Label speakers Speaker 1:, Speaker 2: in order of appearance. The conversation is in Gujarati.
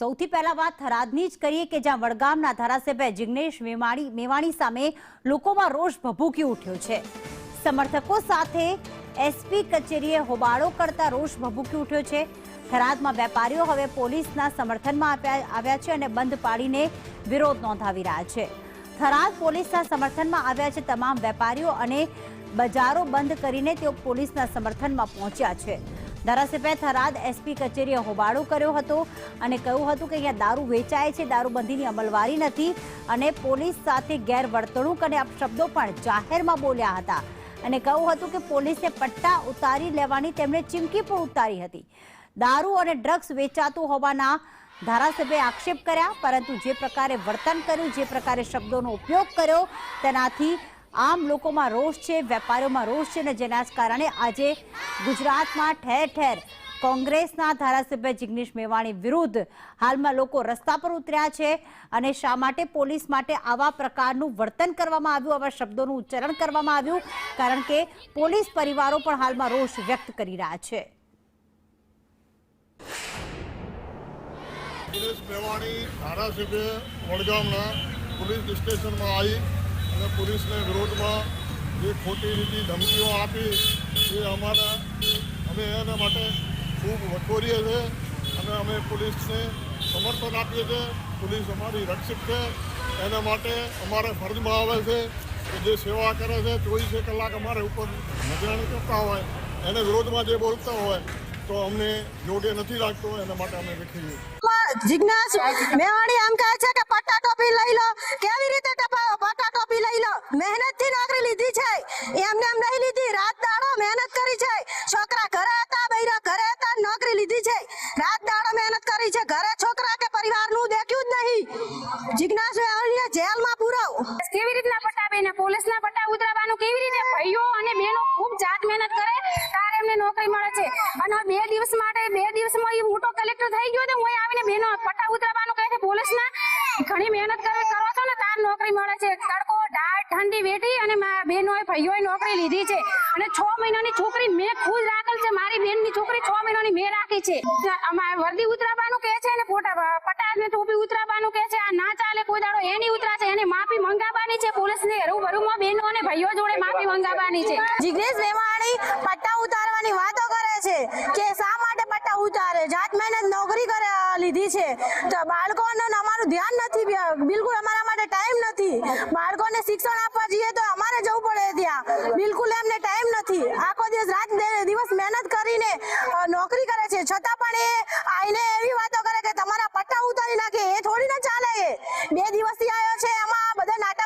Speaker 1: સૌથી પહેલા વાત થરાદની જ કરીએ કે જ્યાં વડગામના ધારાસભ્ય જિગ્નેશ મેવાણી સામે લોકોમાં રોષ ભભૂકી ઉઠ્યો છે। સમર્થકો સાથે એસપી કચેરીએ હોબાળો કરતા રોષ ભભૂકી ઉઠ્યો છે। થરાદમાં વેપારીઓ હવે પોલીસના સમર્થનમાં આવ્યા છે અને બંધ પાડીને વિરોધ નોંધાવી રહ્યા છે। થરાદ પોલીસના સમર્થનમાં આવ્યા છે। તમામ વેપારીઓ અને બજારો બંધ કરીને તેઓ પોલીસના સમર્થનમાં પહોંચ્યા છે। ધારાસભ્ય થરાદ એસપી કચેરીએ હોબાળો કર્યો હતો અને કહ્યું હતું કે અહીંયા દારૂ વેચાય છે, દારૂબંધીની અમલવારી નથી અને પોલીસ સાથે ગેરવર્તણૂક અને અપશબ્દો પણ જાહેરમાં બોલ્યા હતા અને કહ્યું હતું કે પોલીસે પટ્ટા ઉતારી લેવાની તેમણે ચીમકી પણ ઉતારી હતી। દારૂ અને ડ્રગ્સ વેચાતું હોવાના ધારાસભ્યએ આક્ષેપ કર્યા, પરંતુ જે પ્રકારે વર્તન કર્યું, જે પ્રકારે શબ્દોનો ઉપયોગ કર્યો તેનાથી આમ લોકોમાં રોષ છે, વેપારીઓમાં રોષ છે અને જેના જ કારણે આજે ગુજરાતમાં ઠેર ઠેર કોંગ્રેસના ધારાસભ્ય જિગ્નેશ મેવાણી વિરુદ્ધ હાલમાં લોકો રસ્તા પર ઉતર્યા છે અને શા માટે પોલીસ માટે આવા પ્રકારનું વર્તન કરવામાં આવ્યું, આવા શબ્દોનું ઉચ્ચારણ કરવામાં આવ્યું, કારણ કે પોલીસ પરિવારો પણ હાલમાં રોષ વ્યક્ત કરી રહ્યા છે।
Speaker 2: જિગ્નેશ મેવાણી ધારાસભ્ય વડગામના પોલીસ સ્ટેશનમાં આવી અને પોલીસને વિરોધમાં જે ખોટી રીતે ધમકીઓ આપી એ અમે એના માટે ખૂબ વખોરીએ છીએ અને અમે પોલીસને સમર્થન આપીએ છીએ। પોલીસ અમારી રક્ષક છે, એના માટે અમારે ફરજમાં આવે છે કે જે સેવા કરે છે 24 કલાક અમારે ઉપર નિગરાની કરતા હોય, એને વિરોધમાં જે બોલતા હોય તો અમને યોગ્ય નથી લાગતો, એના માટે અમે લખીએ।
Speaker 3: જિગ્નેશ મેવાણી એમ કહે છે કે પટ્ટા ટોપી લઈ લો, કેવી રીતે પટ્ટા ટોપી લઈ લો? મહેનતથી નોકરી લીધી છે, એમને એમ નહીં લીધી, રાત દાડો મહેનત કરી છે। છોકરા ઘરે હતા, બૈરા ઘરે હતા, નોકરી લીધી છે, રાત દાડો મહેનત કરી છે, ઘરે છોકરા કે પરિવારનું દેખ્યું જ નહીં। જિગ્નેશ મેવાણીને જેલમાં પુરાવ।
Speaker 4: કેવી રીતના પટ્ટા બેને પોલીસના પટ્ટા ઉતરાવવાનું કેવી રીતે? ભાઈઓ અને બહેનો ખૂબ જાત મહેનત કરે ત્યારે એમને નોકરી મળે છે અને 2 દિવસ માટે 2 દિવસમાં એ મોટો કલેક્ટર થઈ ગયો તો હું આવીને બહેનો પટ્ટા ઉતરાવવાનું કહે છે પોલીસના ઘણી મહેનત કરો છો ને તાર નોકરી મળે છે। તડકો ડાળ ઠંડી વેઠી અને બહેનોએ ભાઈઓએ નોકરી લીધી છે અને 6 મહિનાની છોકરી મેં ખુદ રાખેલ છે, મારી બેનની છોકરી 6 મહિનાની મેં રાખી છે। અમારે વર્દી ઉતરાવવાનું કહે છે ને પટ્ટા ને ટોપી ઉતરાવવાનું કહે છે, આ ના ચાલે, કોઈ દાડો એની ઉતરાશે, એને માફી મંગાવવાની છે પોલીસને, રૂબરૂમાં બહેનો અને ભાઈઓ જોડે માફી મંગાવવાની છે।
Speaker 3: જિગ્નેશ મેવાણી પટ્ટા ઉતારવાની વાતો કરે છે કે શા માટે પટ્ટા ઉતારે? જાત મહેનત નોકરી કરે લીધી છે તો બાળકોને અમારું ધ્યાન નથી, બિલકુલ અમારા માટે ટાઈમ નથી। બાળકોને શિક્ષણ આપવા જઈએ તો અમારે જવું પડે ત્યાં, બિલકુલ એમને ટાઈમ નથી। આખો દિવસ મહેનત કરીને નોકરી કરે છે છતાં પણ એ આઈને એવી વાતો કરે કે તમારા પટ્ટા ઉતારી નાખે, એ થોડી ના ચાલે। 2 દિવસથી આવ્યો છે, એમાં બધા નાટક